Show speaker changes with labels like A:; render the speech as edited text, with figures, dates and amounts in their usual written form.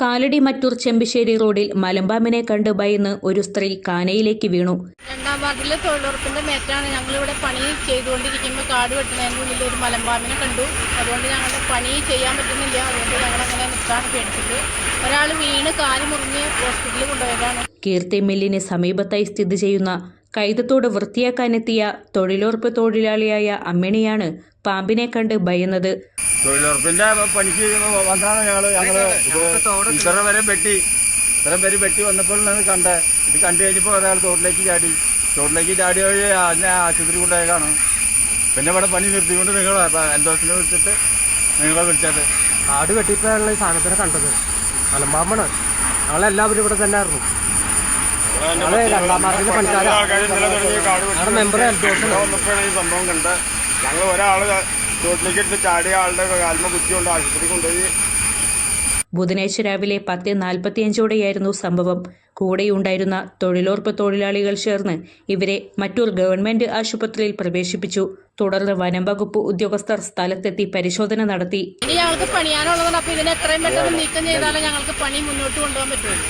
A: കാലടി മറ്റൂർ ചെമ്പിശ്ശേരി റോഡിൽ മലമ്പാമ്പിനെ കണ്ട് ഭയന്ന് ഒരു സ്ത്രീ കാനയിലേക്ക് വീണു.
B: രണ്ടാം വാർഡിലെ തൊഴിലുറപ്പിന്റെ മേറ്റാണ്. ഞങ്ങളിവിടെ പണി ചെയ്തുകൊണ്ടിരിക്കുമ്പോൾ കാട് വെട്ടുന്നതിൻ്റെ ഉള്ളിൽ ഒരു മലമ്പാമ്പിനെ കണ്ടു. അതുകൊണ്ട് ഞങ്ങളുടെ പണി ചെയ്യാൻ പറ്റുന്നില്ല. അതുകൊണ്ട് ഞങ്ങളങ്ങനെ നിൽക്കാൻ പേടിച്ചിട്ട് ഒരാൾ വീണ് കാല് മുറിഞ്ഞ് ഹോസ്പിറ്റലിൽ കൊണ്ടുപോയതാണ്.
A: കീർത്തി മില്ലിന് സമീപത്തായി സ്ഥിതി ചെയ്യുന്ന കൈതത്തോട് വൃത്തിയാക്കാനെത്തിയ തൊഴിലുറപ്പ് തൊഴിലാളിയായ അമ്മിണിയാണ് പാമ്പിനെ കണ്ട് ഭയന്നത്.
C: തൊഴിലുറപ്പിന്റെ പണിക്ക് വന്നാണ് ഞങ്ങള് ഇത്ര വരെ വെട്ടി വന്നപ്പോൾ കണ്ടേ. ഇത് കണ്ടു കഴിഞ്ഞപ്പോൾ ഒരാൾ തോട്ടിലേക്ക് ചാടി വഴി അതിനെ ആശുപത്രി കൊണ്ടുപോയേക്കാണ്. പിന്നെ ഇവിടെ പണി നിർത്തിക്കൊണ്ട് നിങ്ങൾ എൻഡോസിനെ വിളിച്ചിട്ട് നിങ്ങളെ വിളിച്ചത്.
D: കാട് വെട്ടിയപ്പോഴാണ് ഈ സാധനത്തിനെ കണ്ടത്. മലമ്പാമ്പാണ്. ഞങ്ങളെല്ലാവരും ഇവിടെ തന്നെ ആയിരുന്നു. രണ്ടാം വാർഡിലെ പണിക്കാരാണ് മെമ്പർ.
C: വന്നപ്പോഴാണ് ഈ സംഭവം കണ്ട് ഞങ്ങൾ ഒരാള് തോട്ടിലേക്ക് എടുത്ത് ചാടിയ ആളുടെ കാൽമ കുത്തിക്കൊണ്ട് ആശുപത്രി കൊണ്ടുപോയി.
A: ബുധനാഴ്ച രാവിലെ 10:45ഓടെയായിരുന്നു സംഭവം. കൂടെയുണ്ടായിരുന്ന തൊഴിലുറപ്പ് തൊഴിലാളികൾ ചേർന്ന് ഇവരെ മറ്റൂർ ഗവൺമെന്റ് ആശുപത്രിയിൽ പ്രവേശിപ്പിച്ചു. തുടർന്ന് വനം വകുപ്പ് ഉദ്യോഗസ്ഥർ സ്ഥലത്തെത്തി പരിശോധന നടത്തി.
B: ഇനി ഞങ്ങൾക്ക് പണിയാനുള്ളതുകൊണ്ട് അപ്പോൾ ഇതിനെ എത്രയും പെട്ടെന്ന് നീക്കം ചെയ്താലേ ഞങ്ങൾക്ക് പണി മുന്നോട്ട് കൊണ്ടുപോകാൻ പറ്റുള്ളൂ.